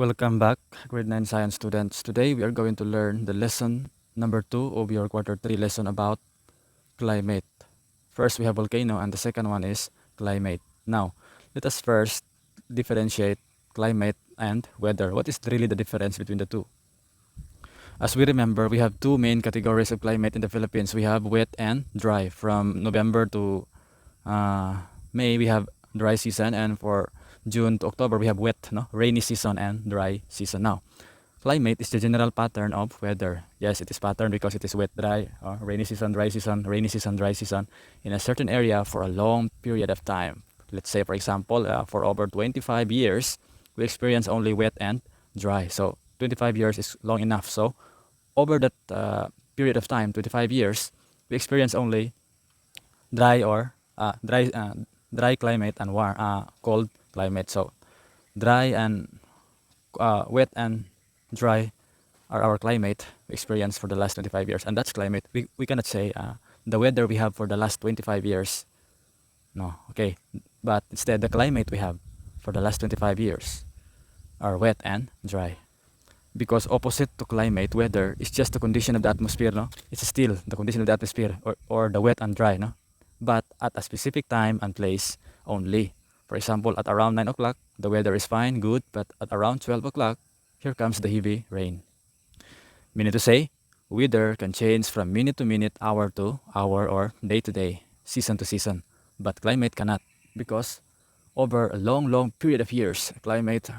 Welcome back, grade 9 science students. Today we are going to learn the lesson number 2 of your quarter 3 lesson about climate. First we have volcano and the second one is climate. Now, let us first differentiate climate and weather. What is really the difference between the two? As we remember, we have two main categories of climate in the Philippines. We have wet and dry. From November to May, we have dry season, and for June to October, we have wet, no, rainy season and dry season. Now, climate is the general pattern of weather. Yes, it is pattern because it is wet, dry, or rainy season, dry season, rainy season, dry season in a certain area for a long period of time. Let's say, for example, for over 25 years, we experience only wet and dry. So 25 years is long enough. So over that period of time, 25 years, we experience only dry or dry climate and warm, cold climate. So dry and wet and dry are our climate we experienced for the last 25 years, and that's climate. We cannot say the weather we have for the last 25 years. No, okay. But instead, the climate we have for the last 25 years are wet and dry. Because opposite to climate, weather is just the condition of the atmosphere, no? It's still the condition of the atmosphere, or the wet and dry, no? But at a specific time and place only. For example, at around 9 o'clock, the weather is fine, good, but at around 12 o'clock, here comes the heavy rain. Meaning to say, weather can change from minute to minute, hour to hour, or day to day, season to season. But climate cannot, because over a long, long period of years, climate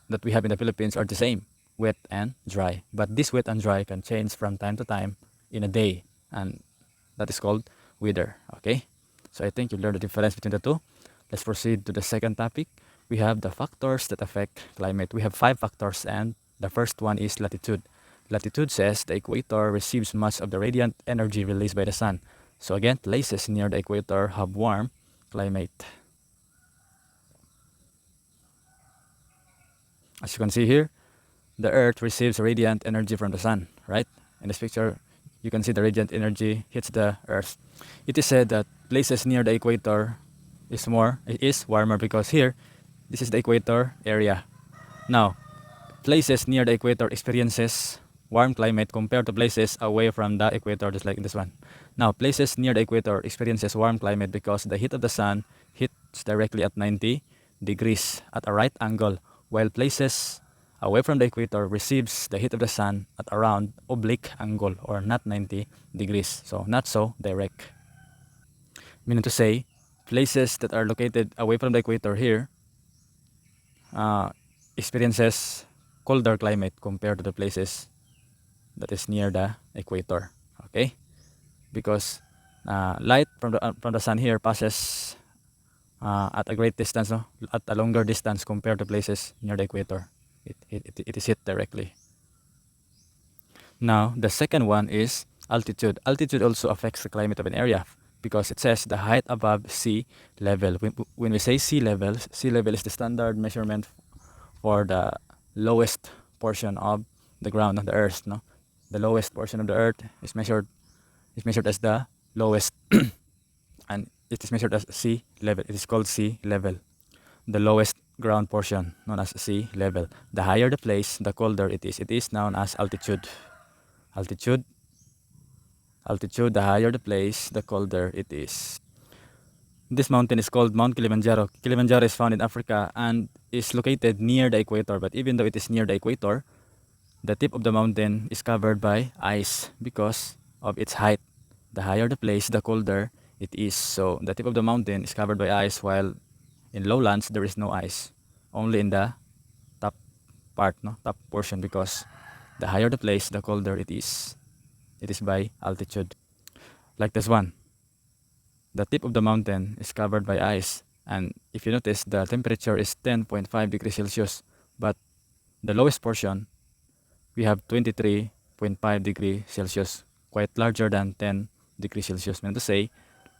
that we have in the Philippines are the same, wet and dry. But this wet and dry can change from time to time in a day, and that is called weather. Okay? So I think you learned the difference between the two. Let's proceed to the second topic. We have the factors that affect climate. We have 5 factors, and the first one is latitude. Latitude says the equator receives much of the radiant energy released by the sun. So again, places near the equator have warm climate. As you can see here, the earth receives radiant energy from the sun, right? In this picture, you can see the radiant energy hits the earth. It is said that places near the equator is warmer because here, this is the equator area. Now, places near the equator experiences warm climate compared to places away from the equator, just like in this one. Now, places near the equator experiences warm climate because the heat of the sun hits directly at 90 degrees at a right angle, while places away from the equator receives the heat of the sun at around oblique angle, or not 90 degrees, so not so direct. Meaning to say, places that are located away from the equator here experiences colder climate compared to the places that is near the equator. Okay, because light from the sun here passes at a great distance, no? At a longer distance compared to places near the equator. It is hit directly. Now, the second one is altitude. Altitude also affects the climate of an area because it says the height above sea level. When we say sea level is the standard measurement for the lowest portion of the ground on the earth, no? The lowest portion of the earth is measured as the lowest and it is measured as sea level. It is called sea level. The lowest ground portion known as sea level. The higher the place, the colder it is. It is known as altitude. Altitude, the higher the place, the colder it is. This mountain is called Mount Kilimanjaro. Kilimanjaro is found in Africa and is located near the equator. But even though it is near the equator, the tip of the mountain is covered by ice because of its height. The higher the place, the colder it is. So the tip of the mountain is covered by ice, while in lowlands there is no ice. Only in the top part, no, top portion, because the higher the place, the colder it is. It is by altitude. Like this one. The tip of the mountain is covered by ice, and if you notice, the temperature is 10.5 degrees Celsius, but the lowest portion, we have 23.5 degrees Celsius, quite larger than 10 degrees Celsius. Meaning to say,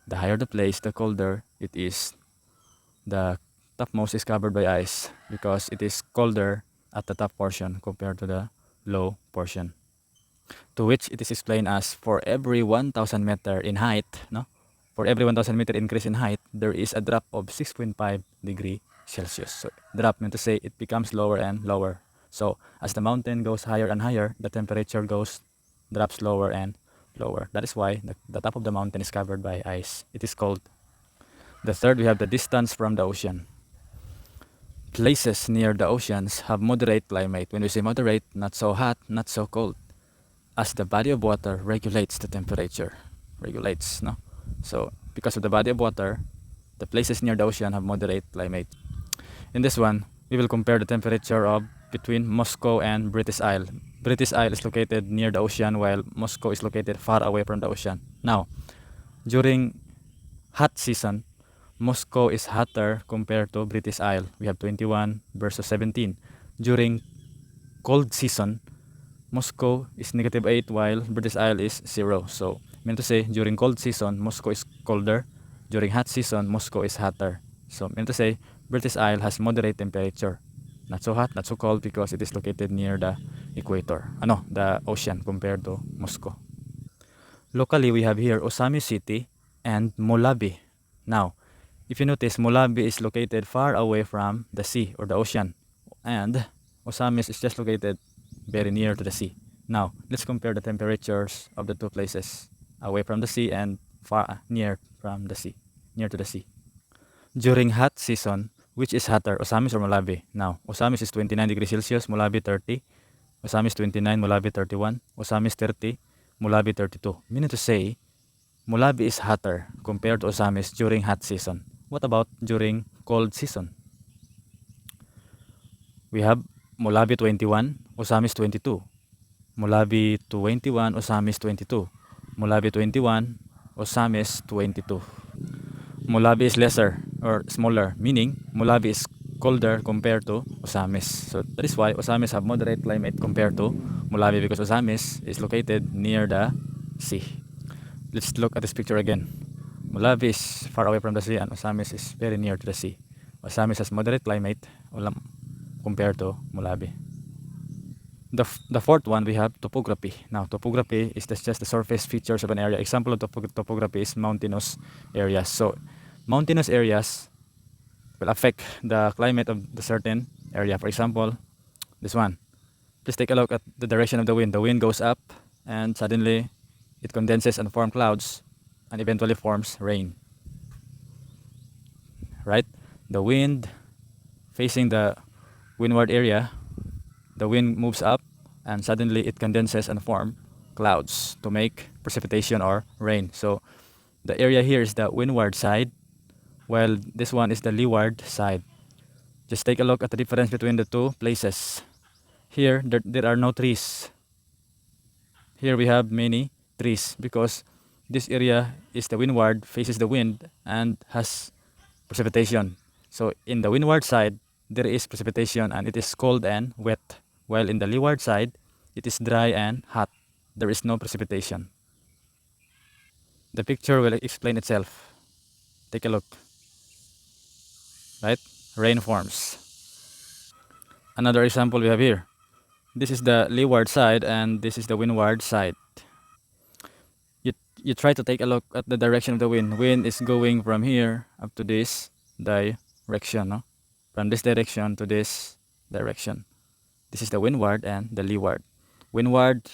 the higher the place, the colder it is. The topmost is covered by ice because it is colder at the top portion compared to the low portion. To which it is explained as for every 1,000 meter in height, no? For every 1,000 meter increase in height, there is a drop of 6.5 degree Celsius. So drop meant to say it becomes lower and lower. So as the mountain goes higher and higher, the temperature drops lower and lower. That is why the top of the mountain is covered by ice. It is cold. The third, we have the distance from the ocean. Places near the oceans have moderate climate. When we say moderate, not so hot, not so cold, as the body of water regulates the temperature. Regulates, no? So because of the body of water, the places near the ocean have moderate climate. In this one, we will compare the temperature of between Moscow and British Isle. British Isle is located near the ocean while Moscow is located far away from the ocean. Now, during hot season, Moscow is hotter compared to British Isle. We have 21 versus 17. During cold season, Moscow is -8 while British Isle is 0. So, meant to say, during cold season, Moscow is colder. During hot season, Moscow is hotter. So, meant to say, British Isle has moderate temperature. Not so hot, not so cold because it is located near the equator. The ocean compared to Moscow. Locally, we have here Osami City and Molabi. Now, if you notice, Molabi is located far away from the sea or the ocean, and Osamis is just located very near to the sea. Now, let's compare the temperatures of the two places, away from the sea and far near from the sea, near to the sea. During hot season, which is hotter, Osamis or Molabi? Now, Osamis is 29 degrees Celsius, Molabi 30. Osamis 29, Molabi 31. Osamis 30, Molabi 32. Meaning to say, Molabi is hotter compared to Osamis during hot season. What about during cold season? We have Molabi 21, Osamis 22. Molabi 21, Osamis 22. Molabi 21, Osamis 22. Molabi is lesser or smaller, meaning Molabi is colder compared to Osamis. So that is why Osamis have moderate climate compared to Molabi, because Osamis is located near the sea. Let's look at this picture again. Molabi is far away from the sea and Osamis is very near to the sea. Osamis has moderate climate compared to Molabi. The fourth one, we have topography. Now, topography is just the surface features of an area. Example of topography is mountainous areas. So, mountainous areas will affect the climate of the certain area. For example, this one. Please take a look at the direction of the wind. The wind goes up and suddenly it condenses and forms clouds and eventually forms rain. Right? The wind facing the windward area, the wind moves up and suddenly it condenses and forms clouds to make precipitation or rain. So the area here is the windward side, while this one is the leeward side. Just take a look at the difference between the two places. Here, there are no trees. Here we have many trees because this area is the windward, faces the wind, and has precipitation. So in the windward side, there is precipitation and it is cold and wet, while in the leeward side, it is dry and hot. There is no precipitation. The picture will explain itself. Take a look. Right? Rain forms. Another example we have here. This is the leeward side and this is the windward side. You try to take a look at the direction of the wind. Wind is going from here up to this direction, no? From this direction to this direction. This is the windward and the leeward. Windward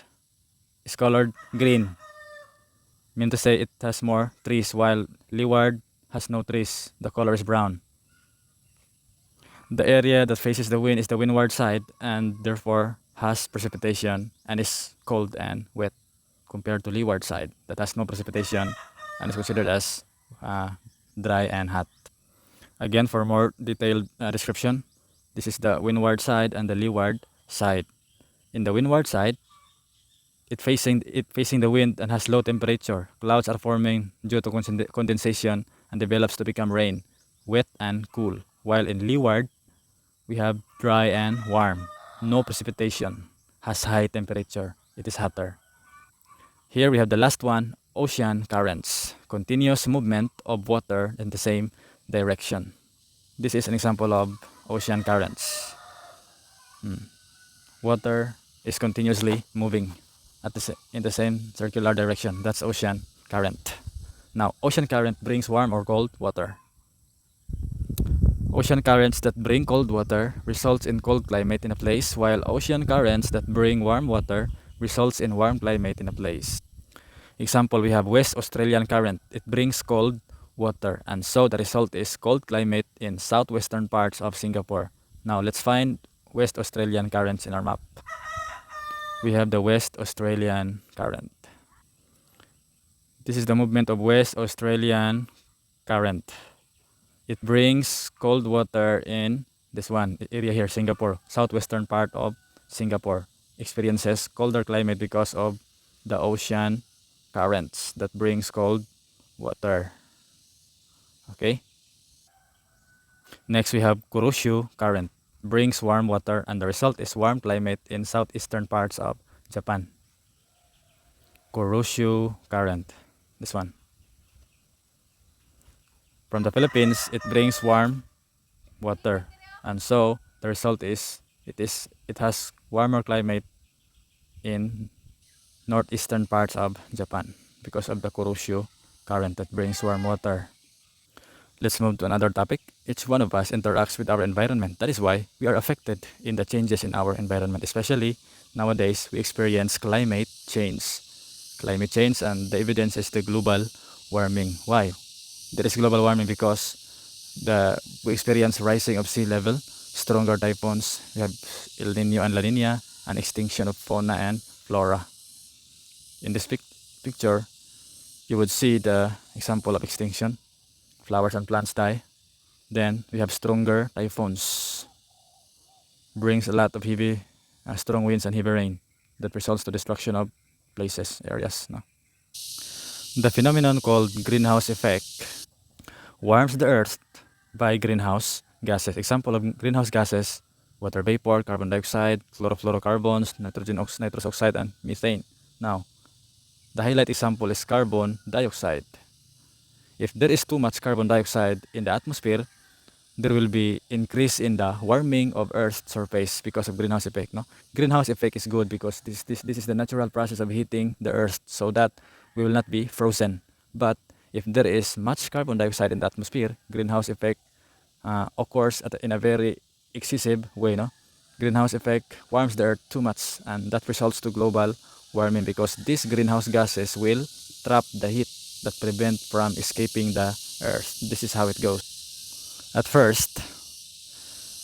is colored green. Mean to say it has more trees, while leeward has no trees. The color is brown. The area that faces the wind is the windward side and therefore has precipitation and is cold and wet compared to leeward side that has no precipitation and is considered as dry and hot. Again, for more detailed description, this is the windward side and the leeward side. In the windward side, it facing the wind and has low temperature. Clouds are forming due to condensation and develops to become rain, wet and cool. While in leeward, we have dry and warm, no precipitation, has high temperature. It is hotter. Here we have the last one, ocean currents, continuous movement of water in the same direction. This is an example of ocean currents. Water is continuously moving in the same circular direction. That's ocean current. Now, ocean current brings warm or cold water. Ocean currents that bring cold water results in cold climate in a place, while ocean currents that bring warm water results in warm climate in a place. Example, we have West Australian current. It brings cold water, and so the result is cold climate in southwestern parts of Singapore. Now let's find West Australian currents in our map. We have the West Australian current. This is the movement of West Australian current. It brings cold water in this one area here, Singapore, southwestern part of Singapore. Experiences colder climate because of the ocean currents that brings cold water. Okay. Next we have Kuroshu current. Brings warm water, and the result is warm climate in southeastern parts of Japan. Kuroshu current. This one. From the Philippines, it brings warm water, and so the result is it has warmer climate in northeastern parts of Japan because of the Kuroshu current that brings warm water. Let's move to another topic. Each one of us interacts with our environment. That is why we are affected in the changes in our environment. Especially nowadays, we experience climate change. Climate change, and the evidence is the global warming. Why? There is global warming because we experience rising of sea level, stronger typhoons, we have El Nino and La Nina, and extinction of fauna and flora. In this picture, you would see the example of extinction. Flowers and plants die. Then we have stronger typhoons. Brings a lot of heavy, strong winds and heavy rain that results to destruction of places, areas. No? The phenomenon called greenhouse effect warms the earth by greenhouse gases. Example of greenhouse gases: water vapor, carbon dioxide, chlorofluorocarbons, nitrous oxide, and methane. Now, the highlight example is carbon dioxide. If there is too much carbon dioxide in the atmosphere, there will be increase in the warming of Earth's surface because of greenhouse effect. No, greenhouse effect is good because this is the natural process of heating the Earth so that we will not be frozen. But if there is much carbon dioxide in the atmosphere, greenhouse effect occurs in a very excessive way. No, greenhouse effect warms the Earth too much, and that results to global warming because these greenhouse gases will trap the heat that prevent from escaping the Earth. This is how it goes. At first,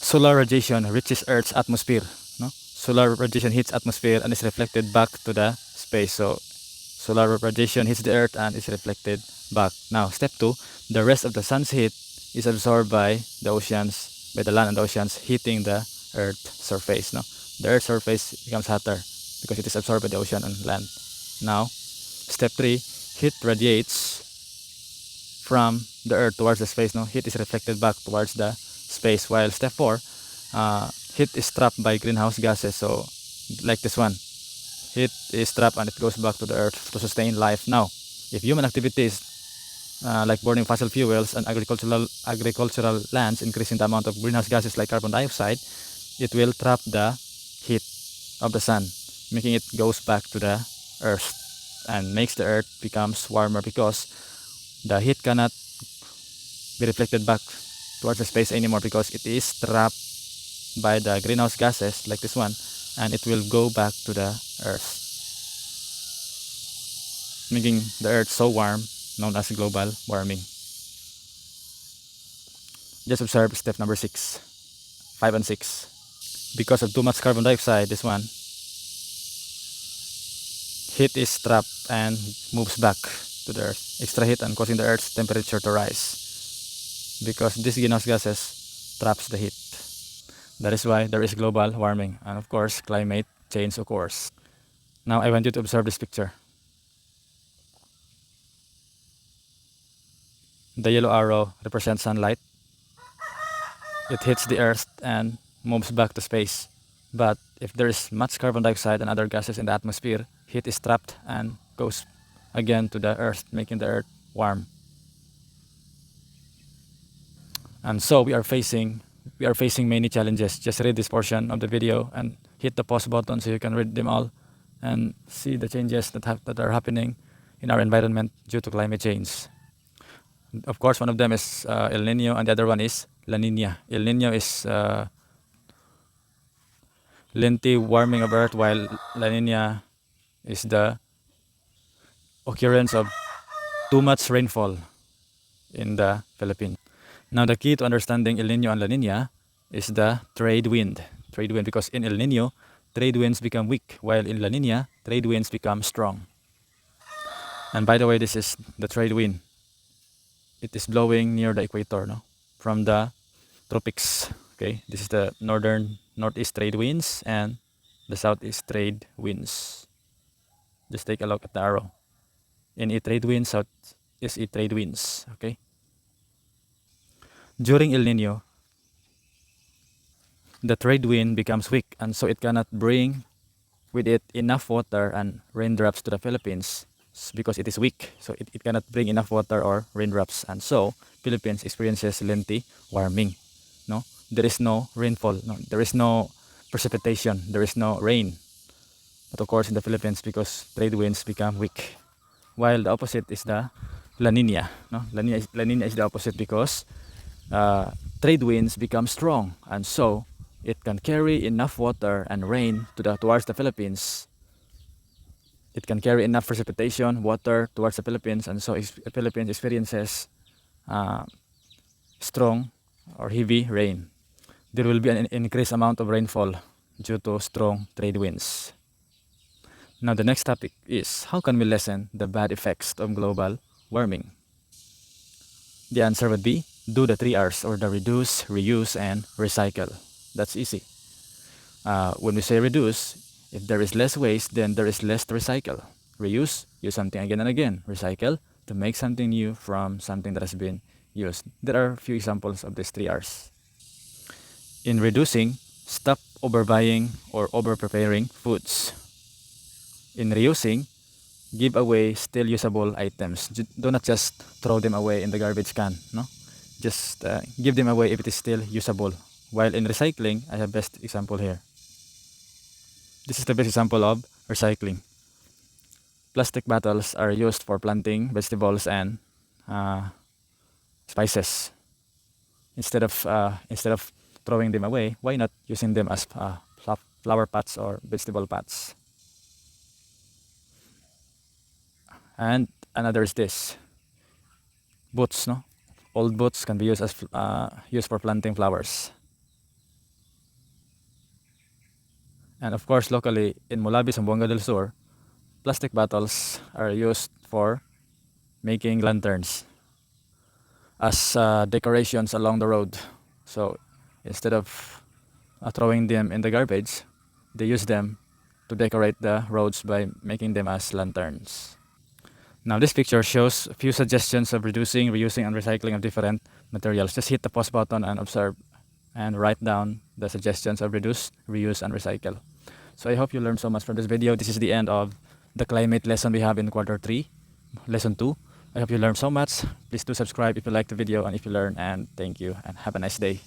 solar radiation reaches Earth's atmosphere. No? Solar radiation hits atmosphere and is reflected back to the space. So, solar radiation hits the Earth and is reflected back. Now, step 2, the rest of the sun's heat is absorbed by the oceans, by the land and the oceans hitting the Earth's surface. No? The Earth's surface becomes hotter because it is absorbed by the ocean and land. Now, step 3, heat radiates from the Earth towards the space. No, heat is reflected back towards the space. While step 4, heat is trapped by greenhouse gases. So, like this one, heat is trapped and it goes back to the Earth to sustain life. Now, if human activities like burning fossil fuels and agricultural lands increasing the amount of greenhouse gases like carbon dioxide, it will trap the heat of the sun, making it goes back to the Earth and makes the Earth becomes warmer because the heat cannot be reflected back towards the space anymore because it is trapped by the greenhouse gases like this one, and it will go back to the Earth, making the Earth so warm, known as global warming. Just observe step number 6, 5 and 6. Because of too much carbon dioxide, this one, heat is trapped and moves back to the Earth, extra heat and causing the Earth's temperature to rise because these greenhouse gases traps the heat. That is why there is global warming, and of course climate change occurs. Now I want you to observe this picture. The yellow arrow represents sunlight. It hits the Earth and moves back to space. But if there is much carbon dioxide and other gases in the atmosphere, heat is trapped and goes again to the Earth, making the Earth warm. And so we are facing many challenges. Just read this portion of the video and hit the pause button so you can read them all and see the changes that are happening in our environment due to climate change. Of course, one of them is El Nino and the other one is La Nina. El Nino is lengthy warming of Earth, while La Nina is the occurrence of too much rainfall in the Philippines. Now, the key to understanding El Nino and La Nina is the trade wind. Trade wind, because in El Nino, trade winds become weak, while in La Nina, trade winds become strong. And by the way, this is the trade wind. It is blowing near the equator, no? From the tropics. Okay, this is the northeast trade winds and the southeast trade winds. Just take a look at the arrow. In a trade wind, south is a trade winds. Okay. During El Nino, the trade wind becomes weak, and so it cannot bring with it enough water and raindrops to the Philippines because it is weak. So it cannot bring enough water or raindrops, and so Philippines experiences lengthy warming. No, there is no rainfall. No, there is no precipitation. There is no rain. But of course, in the Philippines, because trade winds become weak, while the opposite is the La Nina. No, La Nina is the opposite because trade winds become strong, and so it can carry enough water and rain towards the Philippines. It can carry enough precipitation, water towards the Philippines, and so the Philippines experiences strong or heavy rain. There will be an increased amount of rainfall due to strong trade winds. Now, the next topic is, how can we lessen the bad effects of global warming? The answer would be, do the 3 R's, or the reduce, reuse, and recycle. That's easy. When we say reduce, if there is less waste, then there is less to recycle. Reuse, use something again and again. Recycle, to make something new from something that has been used. There are a few examples of these 3 R's. In reducing, stop overbuying or over-preparing foods. In reusing, give away still usable items. Do not just throw them away in the garbage can. No, just give them away if it is still usable. While in recycling, I have best example here. This is the best example of recycling. Plastic bottles are used for planting vegetables and spices. Instead of throwing them away, why not using them as flower pots or vegetable pots? And another is this: boots. No, old boots can be used as used for planting flowers. And of course, locally in Mulabi, Zamboanga del Sur, plastic bottles are used for making lanterns as decorations along the road. So instead of throwing them in the garbage, they use them to decorate the roads by making them as lanterns. Now, this picture shows a few suggestions of reducing, reusing, and recycling of different materials. Just hit the pause button and observe and write down the suggestions of reduce, reuse, and recycle. So I hope you learned so much from this video. This is the end of the climate lesson we have in quarter 3, lesson 2. I hope you learned so much. Please do subscribe if you like the video and if you learn, and thank you and have a nice day.